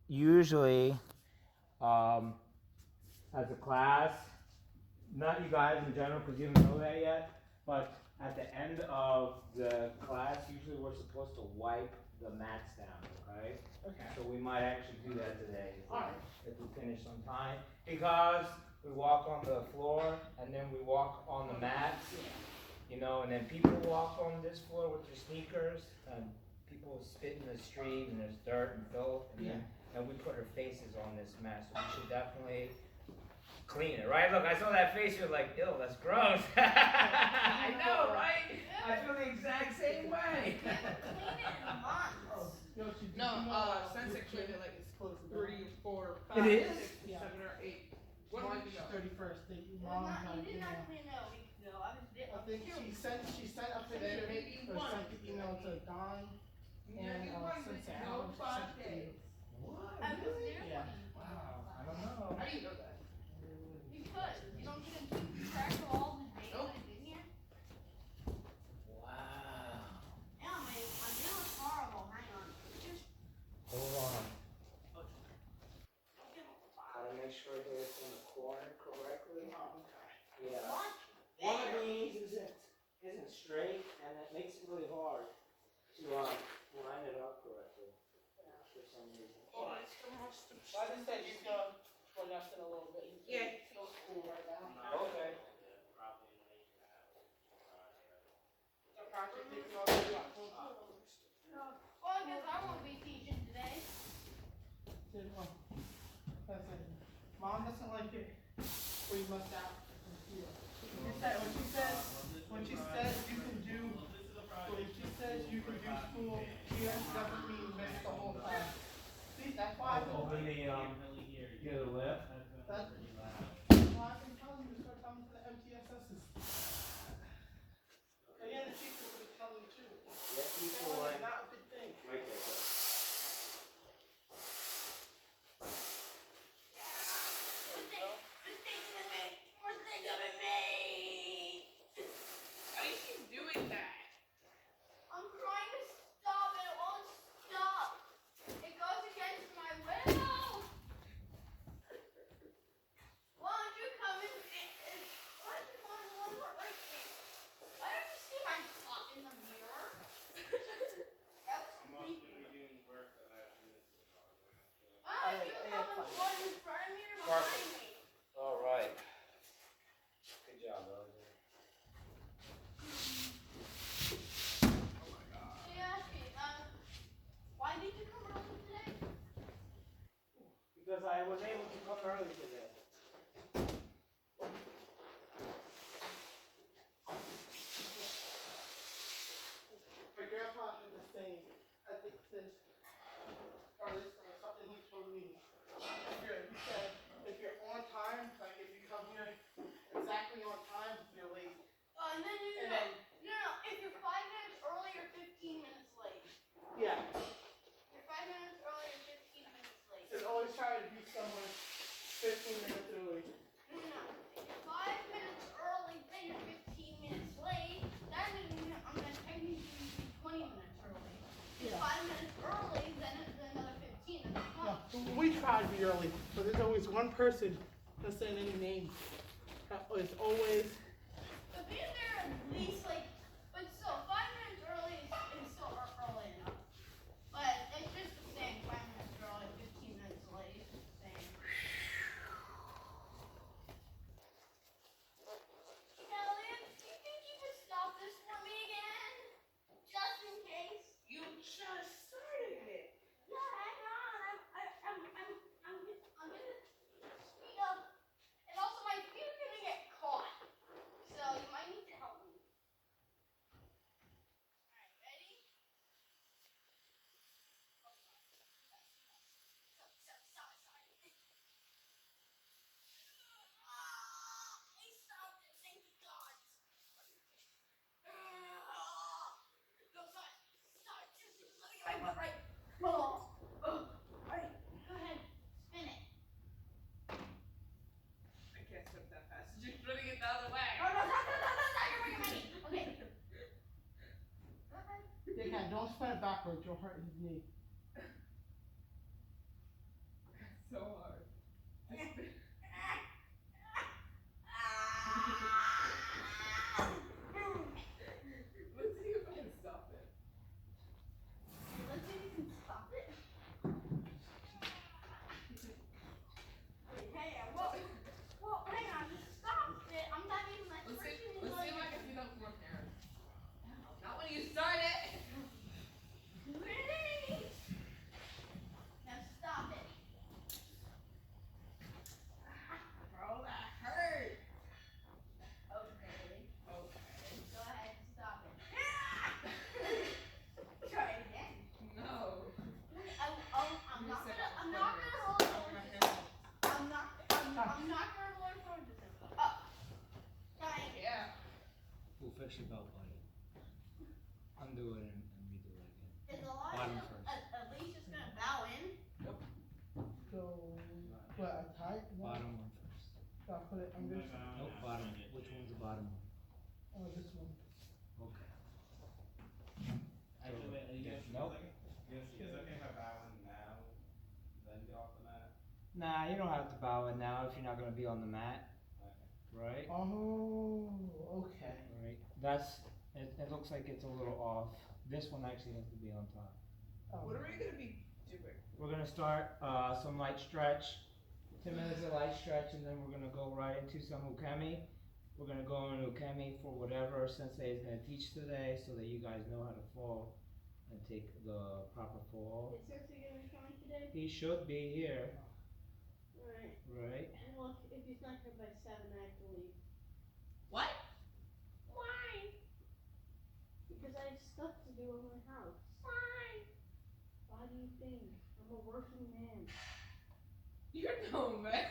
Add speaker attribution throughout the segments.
Speaker 1: usually, as a class, not you guys in general because you don't know that yet, but at the end of the class, usually we're supposed to wipe the mats down, okay?
Speaker 2: Okay.
Speaker 1: So we might actually do that today
Speaker 2: Alright.
Speaker 1: if we finish on time. Because we walk on the floor and then we walk on the mats, you know, and then people walk on this floor with their sneakers and people spit in the street and there's dirt and filth and we put our faces on this mat, so we should definitely clean it, right? Look, I saw that face, you're like, ew, that's gross. I know, right? I feel the exact same way.
Speaker 2: Clean it in months. Sunset cleaned it like it's 3, 4, 5,
Speaker 1: It is?
Speaker 2: 6, 7, or 8. What
Speaker 3: March
Speaker 2: week ago?
Speaker 3: 31st. That you
Speaker 4: Well,
Speaker 3: mom
Speaker 4: not,
Speaker 3: had
Speaker 4: you did
Speaker 3: email.
Speaker 4: not clean it a week ago. I was
Speaker 3: I think she sent a
Speaker 2: Then
Speaker 3: picture
Speaker 2: maybe
Speaker 3: or
Speaker 2: one.
Speaker 3: sent the email to Don and
Speaker 2: Maybe one, but
Speaker 3: Cynthia.
Speaker 2: no
Speaker 3: She
Speaker 2: 5
Speaker 3: sent it to you.
Speaker 2: days.
Speaker 1: What?
Speaker 4: I was
Speaker 1: Really?
Speaker 4: there
Speaker 3: Yeah.
Speaker 4: when you
Speaker 1: Wow, I don't know.
Speaker 2: How do you know that?
Speaker 4: Because you don't get to keep track of all the days
Speaker 2: Nope.
Speaker 4: I've been here.
Speaker 1: Wow.
Speaker 4: Yeah, my nail is horrible. Hang on. Just
Speaker 1: Hold on.
Speaker 4: give it a
Speaker 1: Gotta make sure that it's in the corner correctly. Yeah.
Speaker 4: What?
Speaker 1: One of these isn't straight and it makes it really hard to line it up correctly for some reason.
Speaker 3: Well, I just said you go for nothing a little bit.
Speaker 2: Yeah.
Speaker 3: It feels cool right now.
Speaker 1: Okay.
Speaker 3: So Patrick, you can also do that.
Speaker 4: Well, I guess I won't be teaching today.
Speaker 3: Did one. Listen, mom doesn't like it where you must out. When she says you can do, when she says you can do school here, doesn't mean miss the whole time. See, that's why I've been,
Speaker 1: Open the get a lift.
Speaker 3: that's why I've been telling you to start coming to the MTSS's. And yeah, the teachers will be telling you too.
Speaker 1: Yes, you
Speaker 3: Failing
Speaker 1: can.
Speaker 3: is not a big thing.
Speaker 1: Right there. Go.
Speaker 2: Why do you keep doing that?
Speaker 4: I'm trying to stop and it won't stop. It goes against my will. Why don't you come in? Why don't you come in one more right here? Why don't you see my spot in the mirror? That was creepy. Why don't you come in one in front of me or behind me?
Speaker 1: All right. Good job, Roger.
Speaker 4: Why did you come early today?
Speaker 1: Because I was able to come early today.
Speaker 3: My grandpa had the same, I think this, or this, something he told me. He said, if you're on time, like if you come here exactly on time, you're late.
Speaker 4: And then you
Speaker 3: And
Speaker 4: know,
Speaker 3: then,
Speaker 4: no, if you're 5 minutes early or 15 minutes late.
Speaker 3: yeah,
Speaker 4: You're 5 minutes early or 15 minutes late.
Speaker 3: there's always trying to be someone 15 minutes early.
Speaker 4: No, if you're 5 minutes early, then you're 15 minutes late. That means I'm gonna technically be 20 minutes early. If
Speaker 3: Yeah.
Speaker 4: 5 minutes early, then it's another 15. That's
Speaker 3: No,
Speaker 4: fine.
Speaker 3: we try to be early, but there's always one person that's saying any name. It's always,
Speaker 4: But being there at least like, but still, 5 minutes early is still early enough. But it's just the same, 5 minutes early, 15 minutes late, it's the same. Elliot, do you think you could stop this for me again? Just in case?
Speaker 2: You just started it.
Speaker 4: Yeah, hang on, I'm gonna speed up. And also my feet are gonna get caught. So you might need to help me. Alright, ready? Sorry. I stopped it, thank God. Go, sorry, just let me get my butt right. Alright, go ahead, spin it.
Speaker 2: I can't step that fast. Just running it the other way.
Speaker 4: No, you're bringing my knee. Okay. Go ahead.
Speaker 3: Dickhead, don't spin it backwards, you'll hurt his knee.
Speaker 2: so hard. Let's see if I can stop it.
Speaker 4: Let's see if you can stop it. Wait, hey, well, hang on, stop it. I'm not even like
Speaker 2: Let's see
Speaker 4: freaking
Speaker 2: if
Speaker 4: like.
Speaker 2: I can see that from up there. Not when you start it.
Speaker 4: Really? Now stop it.
Speaker 2: Bro, that hurt.
Speaker 4: Okay.
Speaker 2: Okay.
Speaker 4: Go ahead, stop it. Try it again.
Speaker 2: No.
Speaker 4: I'm not gonna hold it for just. I'm not gonna hold it for just. Try it.
Speaker 2: Yeah.
Speaker 1: We'll fix your belt, buddy. Undo it and redo it again.
Speaker 4: Is Elijah
Speaker 1: Bottom first.
Speaker 4: at least just gonna bow in?
Speaker 3: So, what, I tie? No,
Speaker 1: Bottom one first.
Speaker 3: I'll put it under.
Speaker 1: Nope, bottom. Which one's the bottom one?
Speaker 3: Oh, this one.
Speaker 1: Okay.
Speaker 5: Actually, wait, are you guys,
Speaker 1: Nope.
Speaker 5: yes, it's okay if I bow in now, then get off the mat?
Speaker 1: Nah, you don't have to bow in now if you're not gonna be on the mat,
Speaker 5: Okay.
Speaker 1: right?
Speaker 3: Oh, okay.
Speaker 1: Right. That's. It looks like it's a little off. This one actually has to be on top.
Speaker 2: What are we gonna be doing?
Speaker 1: We're gonna start some light stretch. 10 minutes of light stretch, and then we're gonna go right into some ukemi. We're gonna go into ukemi for whatever Sensei is gonna teach today, so that you guys know how to fall and take the proper fall.
Speaker 4: Is Cersei gonna be coming today?
Speaker 1: He should be here,
Speaker 4: Alright.
Speaker 1: right?
Speaker 4: And look, if he's not here by 7, I have to leave.
Speaker 2: What?
Speaker 4: Why? Because I have stuff to do in my house. Why? Why do you think? I'm a working man.
Speaker 2: You're no man.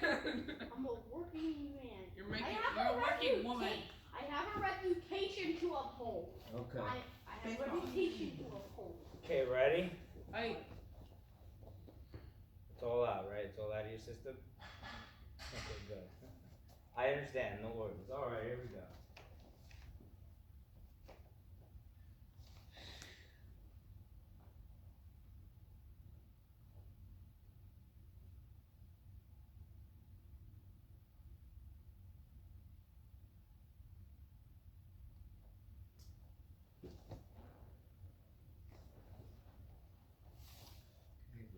Speaker 4: I'm a working man.
Speaker 2: You're
Speaker 4: a
Speaker 2: a working woman.
Speaker 4: I have a reputation to uphold.
Speaker 1: Okay.
Speaker 4: I have a reputation to uphold.
Speaker 1: Okay, ready?
Speaker 2: I.
Speaker 1: It's all out, right? It's all out of your system? Okay, good. I understand, no worries. Alright, here we go.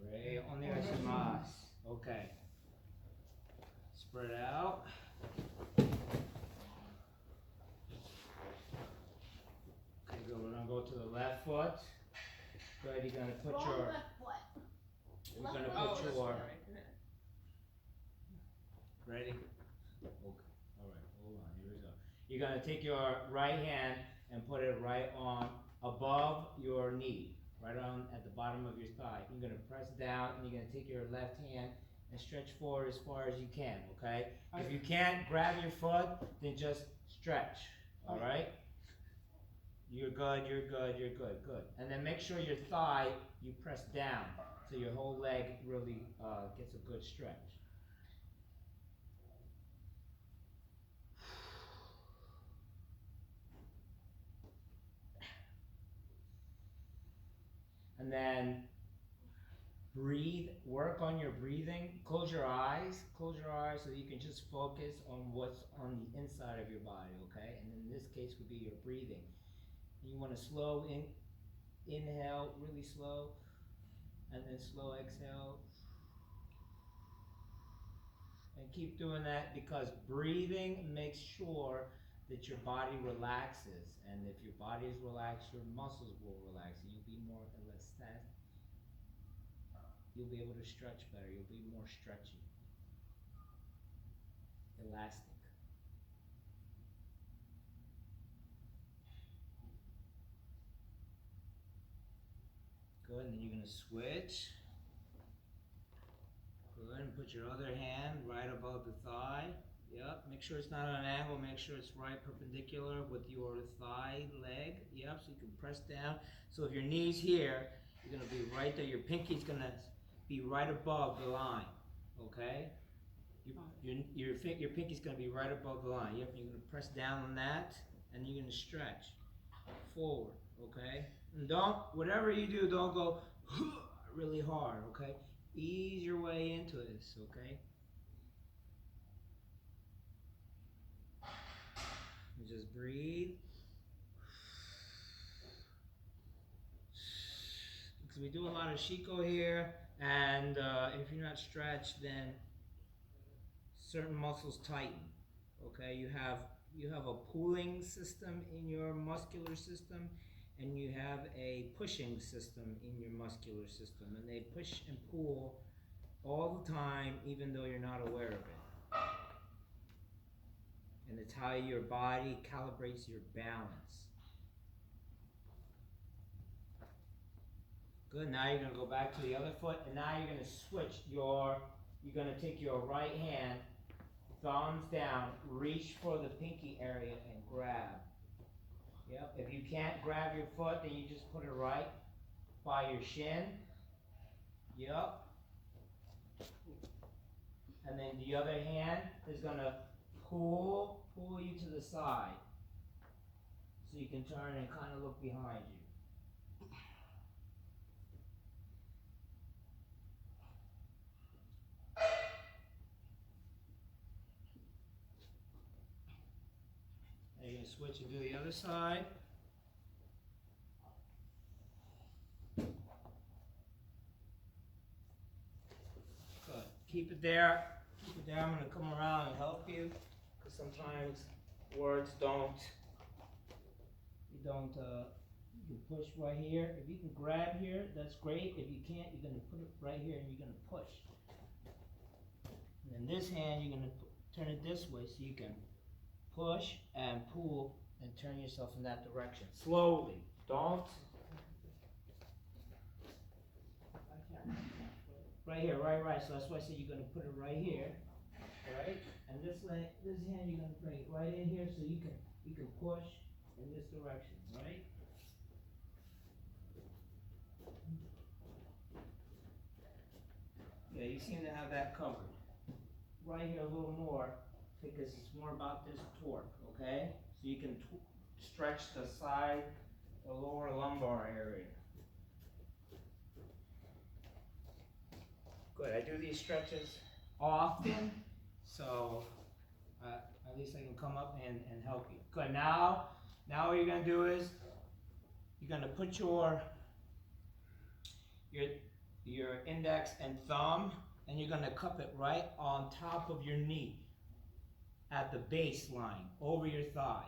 Speaker 1: Great, onegaishimasu. Okay. Spread out. Okay, good. We're gonna go to the left foot. Go ahead, you're gonna put
Speaker 4: Wrong
Speaker 1: your.
Speaker 4: left foot.
Speaker 1: We're
Speaker 4: left
Speaker 1: gonna
Speaker 4: foot.
Speaker 1: put
Speaker 2: Oh, that's
Speaker 1: your.
Speaker 2: right.
Speaker 1: Ready? Okay. Alright, hold on. Here we go. You're gonna take your right hand and put it right on above your knee. Right on at the bottom of your thigh. You're gonna press down and you're gonna take your left hand and stretch forward as far as you can, okay? If you can't grab your foot, then just stretch, alright? You're good, you're good, you're good, good. And then make sure your thigh, you press down so your whole leg really gets a good stretch. And then breathe, work on your breathing. Close your eyes so you can just focus on what's on the inside of your body, okay? And in this case would be your breathing. You want to slow inhale, really slow, and then slow exhale. And keep doing that because breathing makes sure that your body relaxes. And if your body is relaxed, your muscles will relax. And you'll be more elastic. You'll be able to stretch better. You'll be more stretchy. Elastic. Good, and then you're gonna switch. Good, and put your other hand right above the thigh. Yep, make sure it's not on an angle, make sure it's right perpendicular with your thigh leg. Yep, so you can press down. So if your knee's here, you're gonna be right there. Your pinky's gonna be right above the line, okay? Your pinky's gonna be right above the line. Yep, you're gonna press down on that, and you're gonna stretch forward, okay? And don't, whatever you do, don't go really hard, okay? ease your way into this, okay? And just breathe. Because we do a lot of Shiko here, and if you're not stretched, then certain muscles tighten. Okay, you have a pulling system in your muscular system, and you have a pushing system in your muscular system, and they push and pull all the time, even though you're not aware of it. And it's how your body calibrates your balance. Good, now you're gonna go back to the other foot, and now you're gonna switch you're gonna take your right hand, thumbs down, reach for the pinky area and grab. Yep, if you can't grab your foot, then you just put it right by your shin. Yep. And then the other hand is gonna pull you to the side. So you can turn and kind of look behind you. You're going to switch and do the other side. Good. Keep it there. Keep it there. I'm going to come around and help you, because sometimes words you can push right here. If you can grab here, that's great. If you can't, you're going to put it right here and you're going to push. And then this hand, you're going to turn it this way so you can push and pull and turn yourself in that direction. Slowly. Don't. Right here, right. So that's why I said you're going to put it right here. Right? And this hand you're going to bring it right in here so you can push in this direction. Right? Yeah, you seem to have that covered. Right here a little more, because it's more about this torque, okay? So you can stretch the side, the lower lumbar area. Good, I do these stretches often, so at least I can come up and help you. Good, now what you're gonna do is, you're gonna put your index and thumb, and you're gonna cup it right on top of your knee, at the baseline, over your thigh.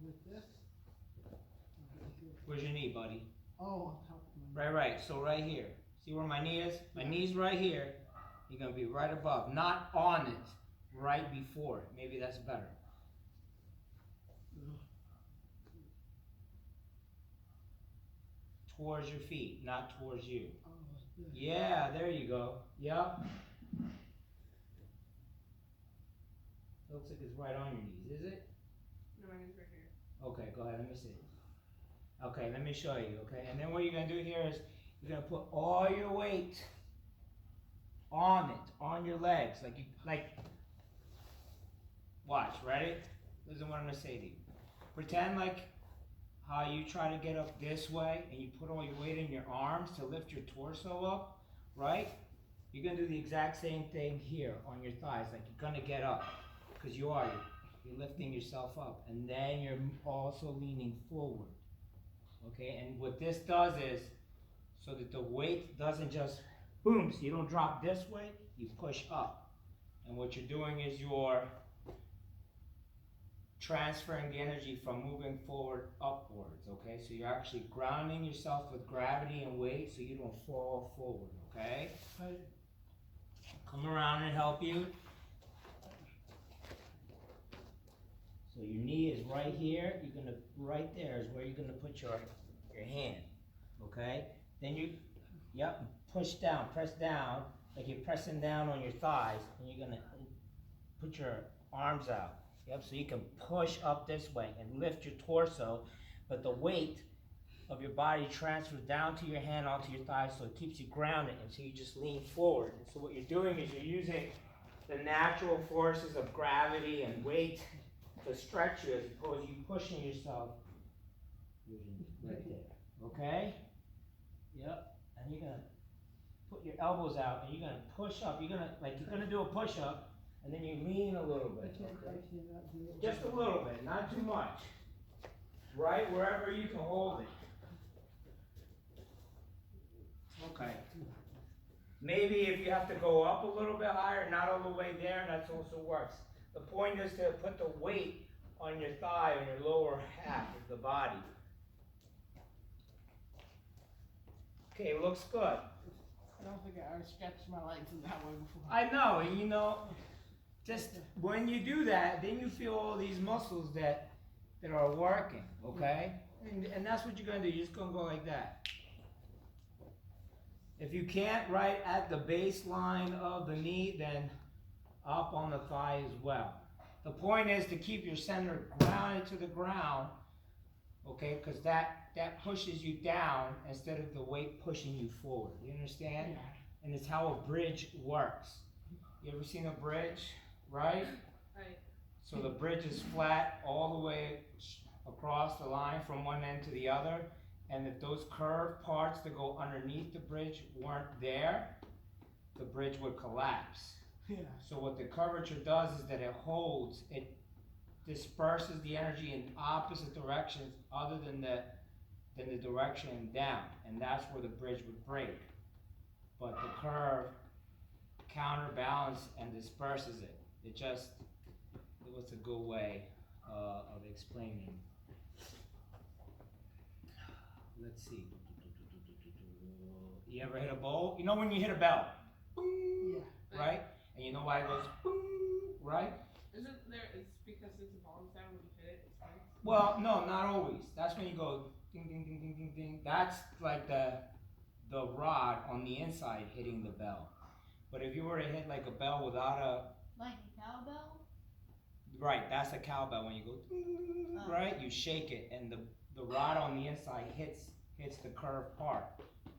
Speaker 3: With this?
Speaker 1: Where's your knee, buddy?
Speaker 3: Oh, on top of my
Speaker 1: Right. So right here. See where my knee is? My knee's right here. You're gonna be right above, not on it, right before it. Maybe that's better. Towards your feet, not towards you.
Speaker 3: Oh, like this.
Speaker 1: Yeah, there you go. Yep. Looks like it's right on your knees, is it?
Speaker 2: No, my knee's right here.
Speaker 1: Okay, go ahead, let me see. Okay, let me show you, okay? And then what you're gonna do here is, you're gonna put all your weight on it, on your legs, watch, ready? Listen to what I'm gonna say to you. Pretend like how you try to get up this way, and you put all your weight in your arms to lift your torso up, right? You're gonna do the exact same thing here on your thighs, like you're gonna get up, because you're lifting yourself up, and then you're also leaning forward, okay? And what this does is, so that the weight doesn't just boom, so you don't drop this way, you push up. And what you're doing is you're transferring the energy from moving forward upwards, okay? So you're actually grounding yourself with gravity and weight so you don't fall forward, okay? Come around and help you. So your knee is right here. Right there is where you're gonna put your hand, okay? Then push down, press down, like you're pressing down on your thighs, and you're gonna put your arms out. Yep, so you can push up this way and lift your torso, but the weight of your body transfers down to your hand onto your thighs, so it keeps you grounded, and so you just lean forward. And so what you're doing is you're using the natural forces of gravity and weight to stretch you, as opposed to you pushing yourself right there. Okay? Yep. And you're gonna put your elbows out and you're gonna push up. You're gonna do a push up and then you lean a little bit. Okay? Just a little bit, not too much. Right wherever you can hold it. Okay. Maybe if you have to go up a little bit higher, not all the way there, that also works. The point is to put the weight on your thigh, on your lower half of the body. Okay, looks good.
Speaker 3: I don't think I ever stretched my legs in that way before.
Speaker 1: I know, and you know, just when you do that, then you feel all these muscles that are working, okay? And that's what you're gonna do, you're just gonna go like that. If you can't, right at the baseline of the knee, then up on the thigh as well. The point is to keep your center grounded to the ground, okay? Because that pushes you down instead of the weight pushing you forward. You understand?
Speaker 3: Yeah.
Speaker 1: And it's how a bridge works. You ever seen a bridge, right?
Speaker 2: Right.
Speaker 1: So the bridge is flat all the way across the line from one end to the other. And if those curved parts that go underneath the bridge weren't there, the bridge would collapse.
Speaker 3: Yeah.
Speaker 1: So what the curvature does is that it holds, it disperses the energy in opposite directions other than the direction down. And that's where the bridge would break. But the curve counterbalances and disperses it. It was a good way of explaining. Let's see. You ever hit a bowl? You know when you hit a bell? Boom,
Speaker 3: Yeah.
Speaker 1: right? And you know why it goes boom, right?
Speaker 2: Isn't there? It's because it's a long sound when you hit it. It's fine.
Speaker 1: Well, no, not always. That's when you go ding, ding, ding, ding, ding, ding. That's like the rod on the inside hitting the bell. But if you were to hit like a bell without
Speaker 4: Like a cowbell?
Speaker 1: right, that's a cowbell. When you go ding, right, you shake it and the rod on the inside hits the curved part.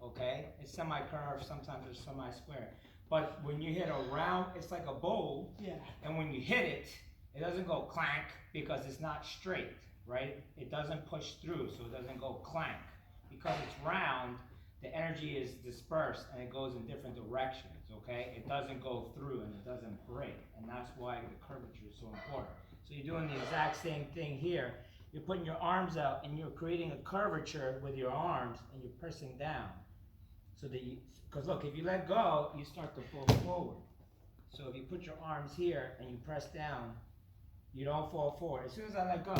Speaker 1: Okay? It's semi-curved, sometimes it's semi-square. But when you hit a round, it's like a bowl.
Speaker 3: Yeah.
Speaker 1: And when you hit it, it doesn't go clank because it's not straight, right? It doesn't push through, so it doesn't go clank. Because it's round, the energy is dispersed and it goes in different directions, okay? It doesn't go through and it doesn't break. And that's why the curvature is so important. So you're doing the exact same thing here. You're putting your arms out and you're creating a curvature with your arms and you're pressing down. So that because look, if you let go, you start to fall forward. So if you put your arms here and you press down, you don't fall forward. As soon as I let go,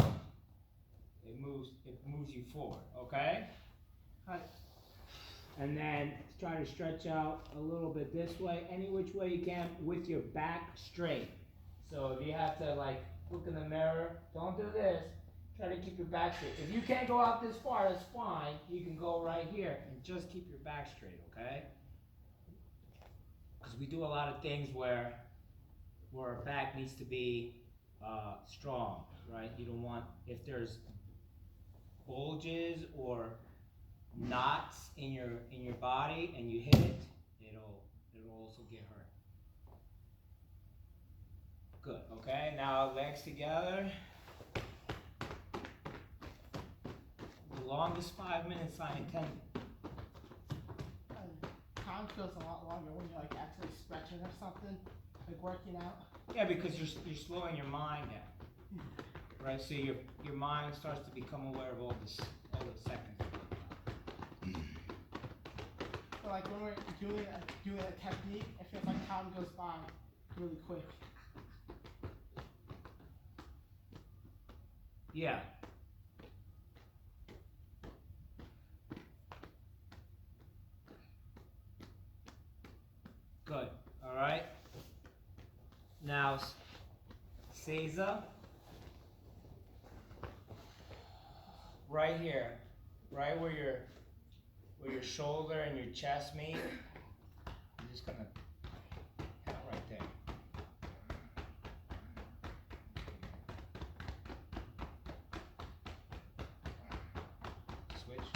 Speaker 1: it moves you forward, okay?
Speaker 3: Right.
Speaker 1: And then try to stretch out a little bit this way, any which way you can with your back straight. So if you have to like look in the mirror, don't do this. Try to keep your back straight. If you can't go out this far, that's fine. You can go right here and just keep your back straight, okay? Because we do a lot of things where our back needs to be strong, right? You don't want, if there's bulges or knots in your body and you hit it, it'll also get hurt. Good, okay? Now legs together. The longest 5 minutes I intended.
Speaker 3: Time feels a lot longer when you're like actually stretching or something, like working out.
Speaker 1: Yeah, because you're slowing your mind down, right? So your mind starts to become aware of all the seconds.
Speaker 3: So like when we're doing a technique, it feels like time goes by really quick.
Speaker 1: Yeah. Good. All right. Now, Seiza. Right here, right where your shoulder and your chest meet. I'm just gonna count right there. Switch.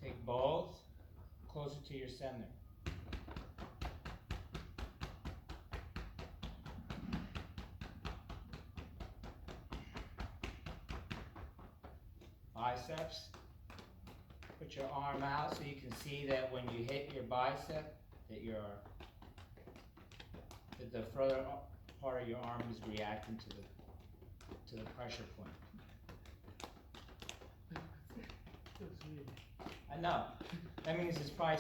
Speaker 1: Take both closer to your center. biceps. Put your arm out so you can see that when you hit your bicep, that the further part of your arm is reacting to the pressure point. I know. That means it's probably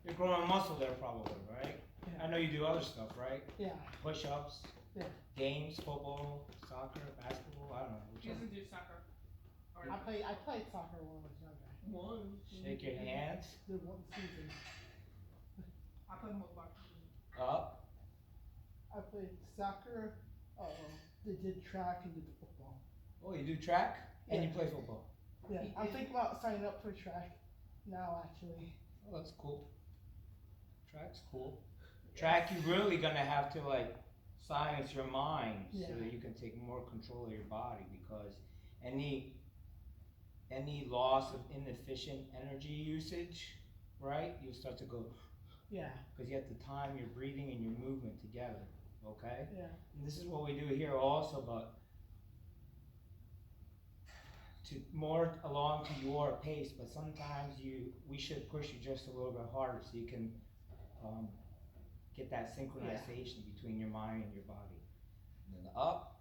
Speaker 1: you're growing muscle there probably, right?
Speaker 3: Yeah.
Speaker 1: I know you do other stuff, right?
Speaker 3: Yeah.
Speaker 1: Push-ups,
Speaker 3: Yeah.
Speaker 1: games, football, soccer, basketball, I don't know. Which
Speaker 2: He
Speaker 1: one?
Speaker 2: doesn't do soccer. Or
Speaker 3: I played soccer when I was younger.
Speaker 2: one.
Speaker 1: Shake your hands.
Speaker 3: Did one season.
Speaker 2: I played him with Barkley.
Speaker 1: Up.
Speaker 3: I played soccer. They did track and did football.
Speaker 1: Oh, you do track and you
Speaker 3: Yeah.
Speaker 1: play football.
Speaker 3: Yeah,
Speaker 2: He
Speaker 3: I'm
Speaker 2: did.
Speaker 3: thinking about signing up for track now. Actually.
Speaker 1: Oh, that's cool. Track's cool. Track, you're really gonna have to like silence your mind so
Speaker 3: Yeah.
Speaker 1: that you can take more control of your body, because any loss of inefficient energy usage, right? You start to go,
Speaker 3: Yeah.
Speaker 1: because you have to time your breathing and your movement together, okay?
Speaker 3: Yeah.
Speaker 1: And this is what we do here also, but to more along to your pace, but sometimes we should push you just a little bit harder so you can get that synchronization between your mind and your body. And then up,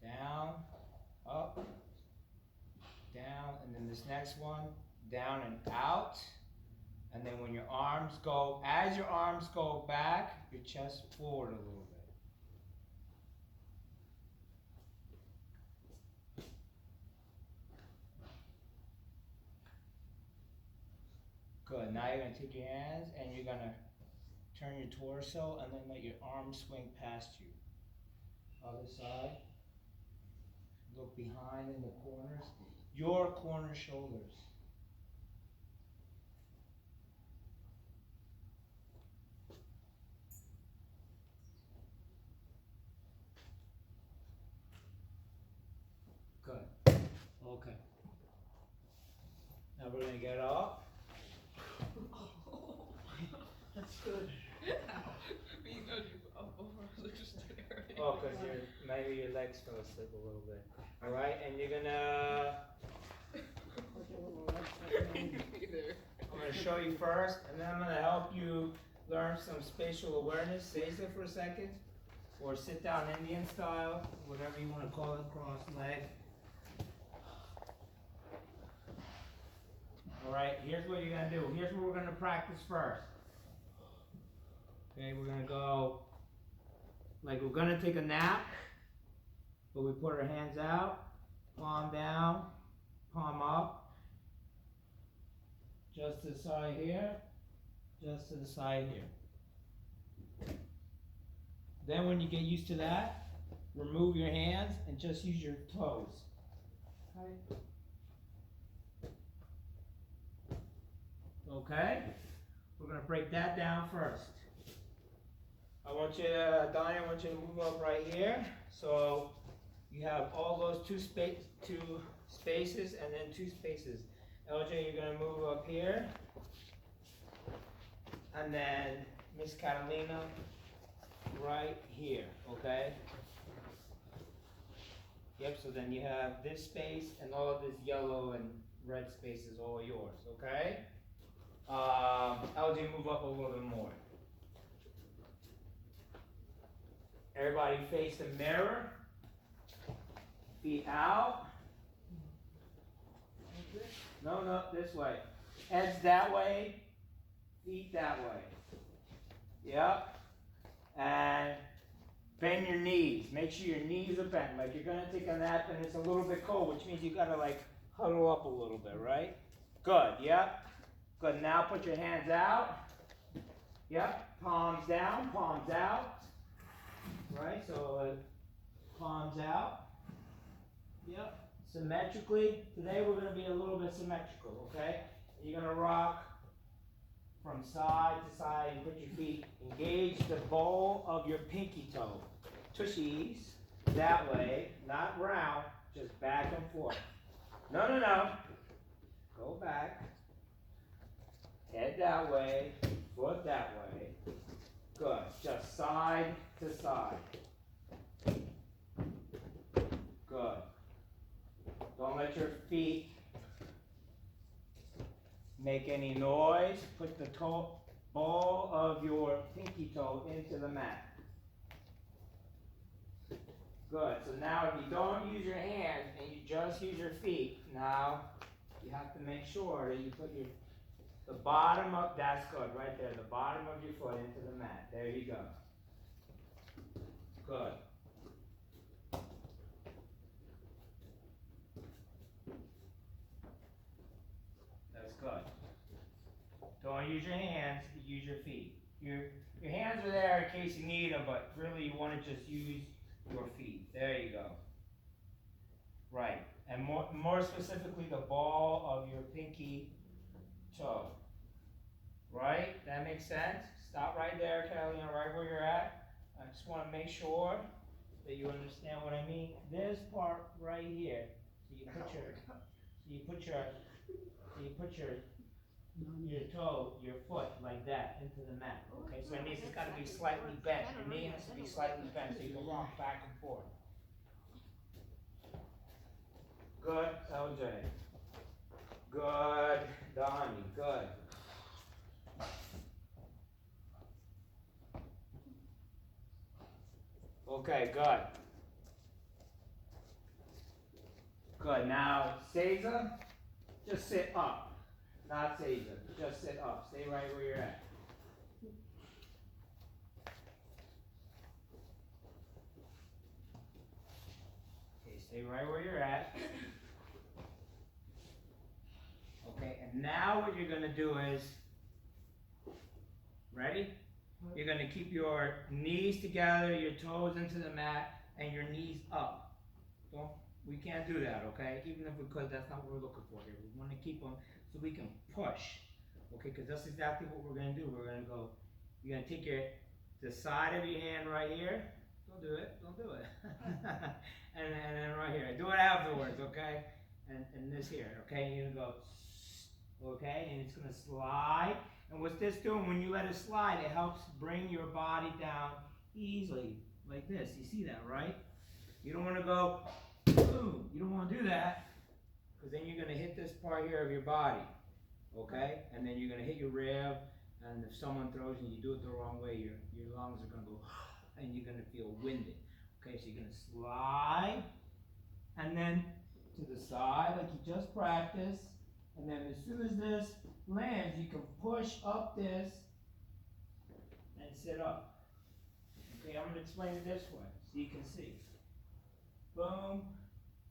Speaker 1: down, up, down, and then this next one, down and out. And then when your arms go, as your arms go back, your chest forward a little bit. Good, now you're gonna take your hands and you're gonna turn your torso and then let your arms swing past you. Other side. Look behind in the corners. Your corner shoulders. Good. Okay. Now we're gonna get up.
Speaker 3: That's good.
Speaker 2: You know you over just there.
Speaker 1: Oh, because maybe your legs fell asleep a little bit. All right, and you're gonna.
Speaker 2: Either.
Speaker 1: I'm gonna show you first, and then I'm gonna help you learn some spatial awareness. Stay there for a second, or sit down Indian style, whatever you want to call it, cross leg. All right, here's what you're gonna do. Here's what we're gonna practice first. Okay, we're gonna go like we're gonna take a nap, but we put our hands out, palm down, palm up, just to the side here, just to the side here. Then when you get used to that, remove your hands and just use your toes.
Speaker 3: Right.
Speaker 1: Okay? We're gonna break that down first. I want you to, Donnie, I want you to move up right here. So you have all those two spaces and then two spaces. LJ, you're gonna move up here. And then Miss Catalina right here, okay? Yep, so then you have this space and all of this yellow and red space is all yours, okay? LJ, move up a little bit more. Everybody face the mirror. Feet out. No, this way. Heads that way. Feet that way. Yep. And bend your knees. Make sure your knees are bent. Like you're gonna take a nap and it's a little bit cold, which means you gotta like huddle up a little bit, right? Good, yep. Good, now put your hands out. Yep, palms down, palms out. Right, so palms out. Yep, symmetrically. Today we're going to be a little bit symmetrical, okay? You're going to rock from side to side and put your feet, engage the ball of your pinky toe. Tushies, that way, not round, just back and forth. No. Go back. Head that way, foot that way. Good, just side to side. Good. Don't let your feet make any noise. Put the ball of your pinky toe into the mat. Good. So now if you don't use your hands and you just use your feet, now you have to make sure that you put the bottom up, that's good, right there, the bottom of your foot into the mat. There you go. Good. That's good. Don't use your hands, use your feet. Your hands are there in case you need them, but really you want to just use your feet. There you go. Right. And more specifically, the ball of your pinky toe. Right? That makes sense? Stop right there, Carolina, right where you're at. I just want to make sure that you understand what I mean. This part right here. So you put your toe, your foot like that into the mat. Okay, so it means it's got to be slightly bent. Your knee has to be slightly bent so you can rock back and forth. Good, LJ. Good, Donnie. Good. Okay, good. Good. Now, Cesar, just sit up. Not Cesar, just sit up. Stay right where you're at. Okay, stay right where you're at. Okay, and now what you're gonna do is, ready? You're gonna keep your knees together, your toes into the mat, and your knees up. We can't do that, okay? Even if we could, that's not what we're looking for here. We wanna keep them so we can push, okay? Because that's exactly what we're gonna do. We're gonna go, you're gonna take the side of your hand right here. Don't do it. and then right here. Do it afterwards, okay? And this here, okay? You're gonna go, okay? And it's gonna slide. And what's this doing? When you let it slide, it helps bring your body down easily, like this. You see that, right? You don't wanna go, boom. You don't wanna do that. Because then you're going to hit this part here of your body, okay? And then you're going to hit your rib, and if someone throws and you do it the wrong way, your lungs are going to go, and you're going to feel winded. Okay, so you're going to slide, and then to the side like you just practiced, and then as soon as this lands, you can push up this and sit up. Okay, I'm going to explain it this way so you can see. Boom,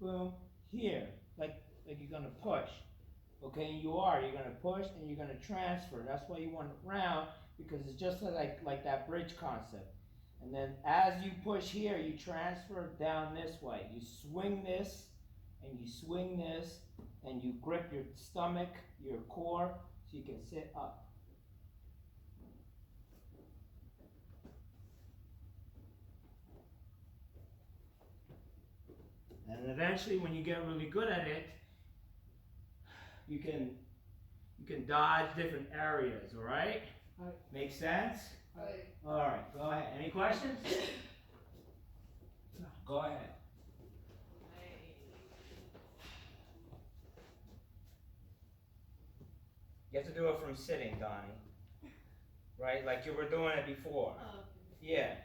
Speaker 1: boom, here, like you're gonna push, okay? And you're gonna push and you're gonna transfer. That's why you want it round, because it's just like that bridge concept. And then as you push here, you transfer down this way. You swing this and you swing this, and you grip your stomach, your core, so you can sit up. And eventually, when you get really good at it, you can dodge different areas, all right? Make sense? All right, go ahead. Any questions? Go ahead. You have to do it from sitting, Donnie. Right? Like you were doing it before. Yeah.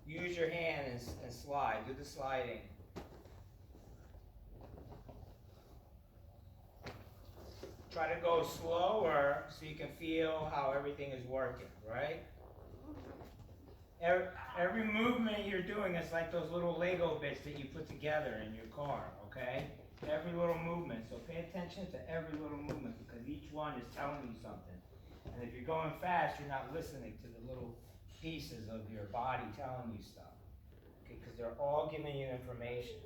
Speaker 1: Use your hand and slide. Do the sliding. Try to go slower so you can feel how everything is working, right? Every movement you're doing is like those little Lego bits that you put together in your car, okay? Every little movement. So pay attention to every little movement, because each one is telling you something. And if you're going fast, you're not listening to the little pieces of your body telling you stuff. Okay, because they're all giving you information.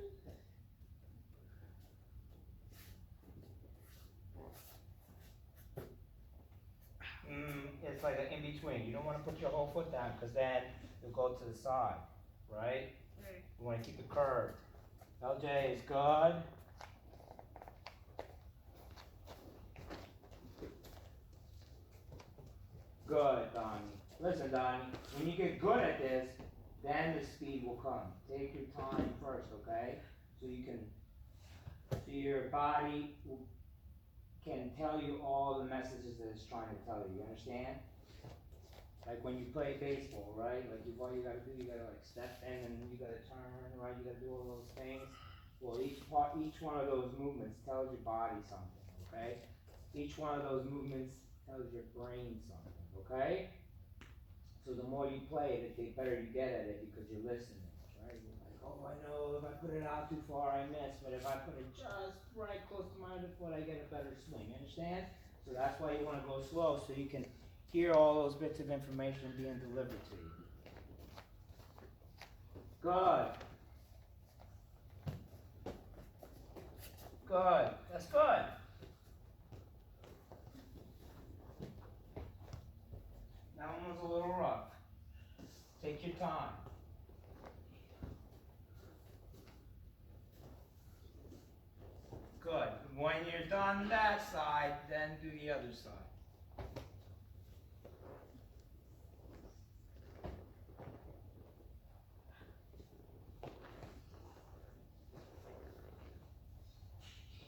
Speaker 1: It's like an in-between. You don't want to put your whole foot down, because then you'll go to the side, right?
Speaker 2: Right.
Speaker 1: You want to keep it curved. LJ is good. Good, Donnie. Listen, Donnie, when you get good at this, then the speed will come. Take your time first, okay? So your body can tell you all the messages that it's trying to tell you. You understand? Like when you play baseball, right? Like all you gotta do, you gotta like step in and you gotta turn, right? You gotta do all those things. Well, each one of those movements tells your body something, okay? Each one of those movements tells your brain something, okay? So the more you play it, the better you get at it because you're listening, right? You're like, oh, I know if I put it out too far, I miss, but if I put it just right close to my underfoot, I get a better swing. You understand? So that's why you want to go slow so you can hear all those bits of information being delivered to you. Good. Good. That's good. That one was a little rough. Take your time. Good. When you're done that side, then do the other side.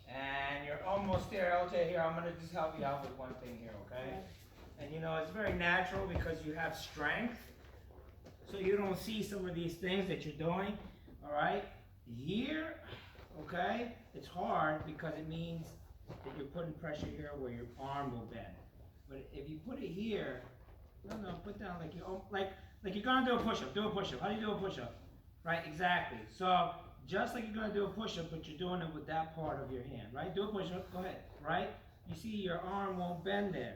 Speaker 1: And you're almost there, LJ. Here, I'm going to just help you out with one thing here, okay? And you know, it's very natural because you have strength. So you don't see some of these things that you're doing, all right? Here, okay, it's hard because it means that you're putting pressure here where your arm will bend. But if you put it here, no, put down like you're gonna do a push-up. Do a push-up. How do you do a push-up? Right, exactly. So just like you're gonna do a push-up, but you're doing it with that part of your hand, right? Do a push-up. Go ahead. Right? You see, your arm won't bend there.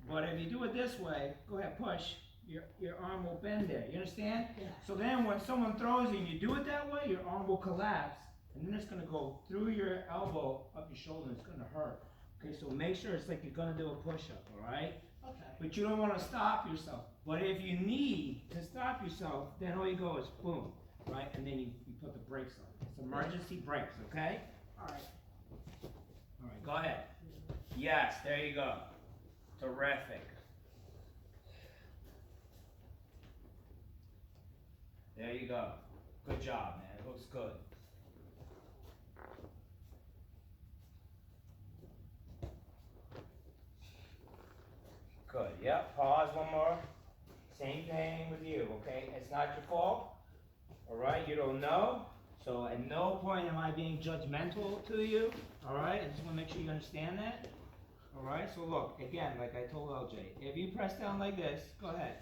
Speaker 1: But if you do it this way, go ahead, push. Your arm will bend there. You understand?
Speaker 3: Yeah.
Speaker 1: So then when someone throws you and you do it that way, your arm will collapse. And then it's going to go through your elbow, up your shoulder, and it's going to hurt. Okay, so make sure it's like you're going to do a push-up, all right?
Speaker 3: Okay.
Speaker 1: But you don't want to stop yourself. But if you need to stop yourself, then all you go is boom, right? And then you put the brakes on. It's emergency brakes, okay?
Speaker 3: All right.
Speaker 1: All right, go ahead. Yes, there you go. Terrific. There you go. Good job, man. It looks good. Good. Yep. Pause one more. Same thing with you, okay? It's not your fault. All right? You don't know. So at no point am I being judgmental to you. All right? I just want to make sure you understand that. All right? So look, again, like I told LJ, if you press down like this, go ahead.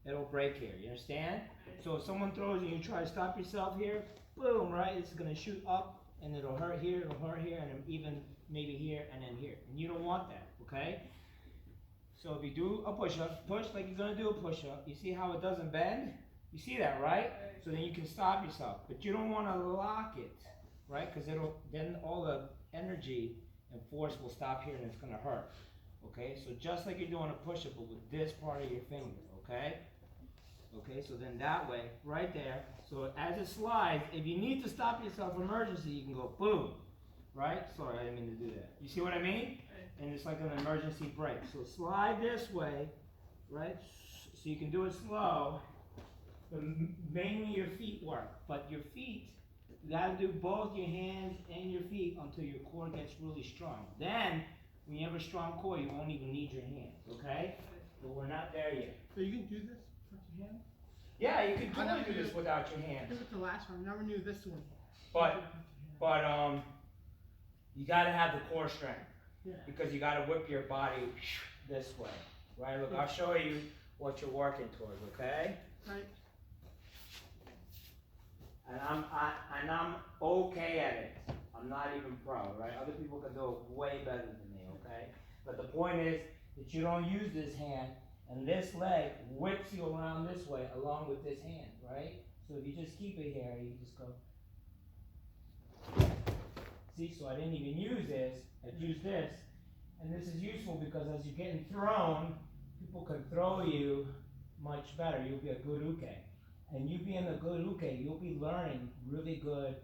Speaker 1: It'll break here. You understand? So if someone throws you, you try to stop yourself here, boom, right? It's going to shoot up, and it'll hurt here, it'll hurt here, and then even maybe here, and then here. And you don't want that, okay? So if you do a push-up, push like you're going to do a push-up. You see how it doesn't bend? You see that, right? So then you can stop yourself. But you don't want to lock it, right? Because then all the energy and force will stop here, and it's going to hurt, okay? So just like you're doing a push-up, but with this part of your finger, okay? Okay, so then that way, right there, so as it slides, if you need to stop yourself emergency, you can go boom, right? Sorry, I didn't mean to do that. You see what I mean? And it's like an emergency brake. So slide this way, right? So you can do it slow, but mainly your feet work. But your feet, you gotta do both your hands and your feet until your core gets really strong. Then, when you have a strong core, you won't even need your hands, okay? But we're not there yet.
Speaker 3: So you can do this with your hand?
Speaker 1: Yeah, you can totally do this without your hands.
Speaker 3: Do it the last one. I never knew this one.
Speaker 1: But you gotta have the core strength.
Speaker 3: Yeah.
Speaker 1: Because you gotta whip your body this way. Right? Look, I'll show you what you're working towards, okay?
Speaker 3: Right.
Speaker 1: And I'm okay at it. I'm not even pro, right? Other people can do it way better than me, okay? But the point is that you don't use this hand, and this leg whips you around this way along with this hand, right? So if you just keep it here, you just go. See, so I didn't even use this, I used this. And this is useful because as you're getting thrown, people can throw you much better. You'll be a good uke. And you being a good uke, you'll be learning really good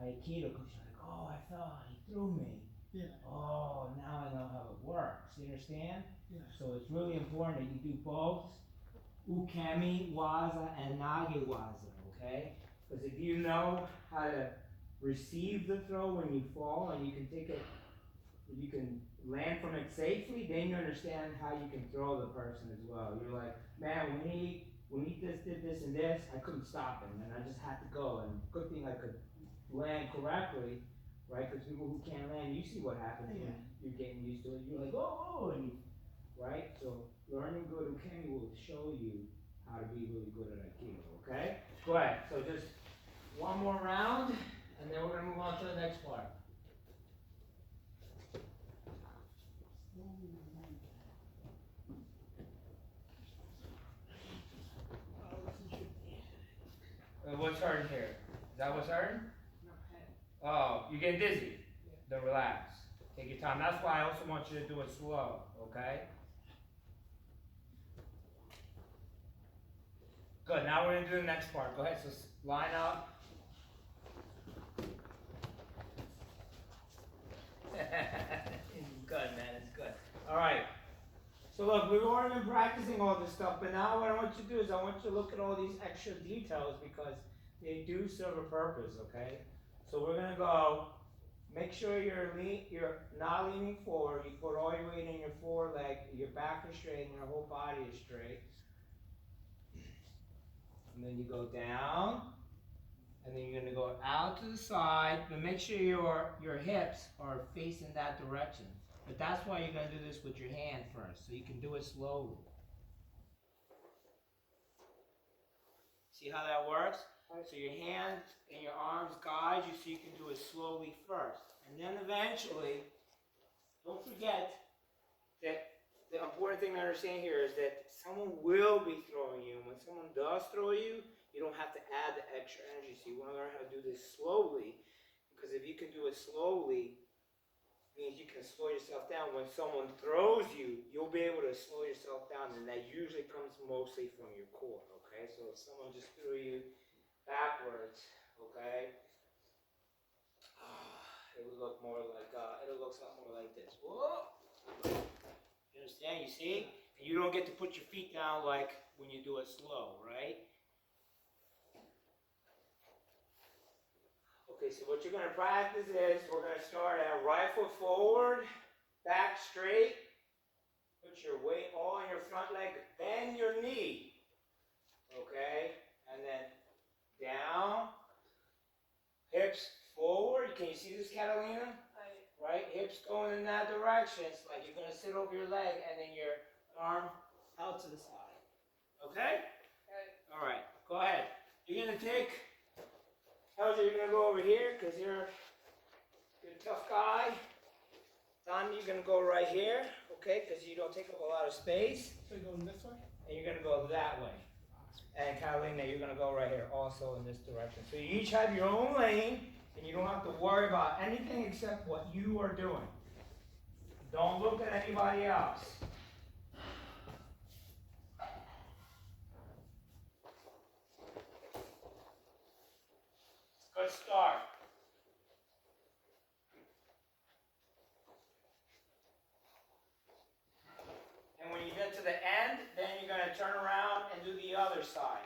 Speaker 1: aikido because you're like, oh, I fell, he threw me.
Speaker 3: Yeah.
Speaker 1: Oh, now I know how it works. You understand?
Speaker 3: Yeah.
Speaker 1: So it's really important that you do both ukemi waza, and nage waza, okay? Because if you know how to receive the throw when you fall, and you can take it, you can land from it safely, then you understand how you can throw the person as well. You're like, man, when he did this and this, I couldn't stop him, and I just had to go, and good thing I could land correctly, right? Because people who can't land, you see what happens when you're getting used to it. You're like, oh, and right? So learning good ukemi will show you how to be really good at aikido, okay? Go ahead. So just one more round, and then we're gonna move on to the next part. What's hurting here? Is that what's hurting? Oh, you're getting dizzy? Then relax. Take your time. That's why I also want you to do it slow, okay? Good. Now we're going to do the next part. Go ahead. So line up. Good, man. It's good. All right. So look, we've already been practicing all this stuff, but now what I want you to do is I want you to look at all these extra details because they do serve a purpose, okay? So we're gonna go, make sure you're not leaning forward, you put all your weight in your foreleg, your back is straight and your whole body is straight. And then you go down, and then you're gonna go out to the side, but make sure your hips are facing that direction. But that's why you're going to do this with your hand first, so you can do it slowly. See how that works? So your hands and your arms guide you so you can do it slowly first. And then eventually, don't forget that the important thing to understand here is that someone will be throwing you. And when someone does throw you, you don't have to add the extra energy. So you want to learn how to do this slowly, because if you can do it slowly, means you can slow yourself down. When someone throws you, you'll be able to slow yourself down, and that usually comes mostly from your core, okay? So if someone just threw you backwards, okay, it would look more like, it'll look something more like this. Whoa! You understand? You see? And you don't get to put your feet down like when you do it slow, right? Okay, so what you're going to practice is we're going to start at right foot forward, back straight, put your weight all on your front leg, bend your knee, okay, and then down, hips forward. Can you see this, Catalina? Right, hips going in that direction. It's like you're going to sit over your leg and then your arm out to the side, okay? All right, go ahead. You're going to take... Elder, you're going to go over here because you're a tough guy. Don, you're going to go right here, okay, because you don't take up a lot of space.
Speaker 3: So you're going this way?
Speaker 1: And you're going to go that way. And Catalina, you're going to go right here also in this direction. So you each have your own lane, and you don't have to worry about anything except what you are doing. Don't look at anybody else. Good start. And when you get to the end, then you're going to turn around and do the other side.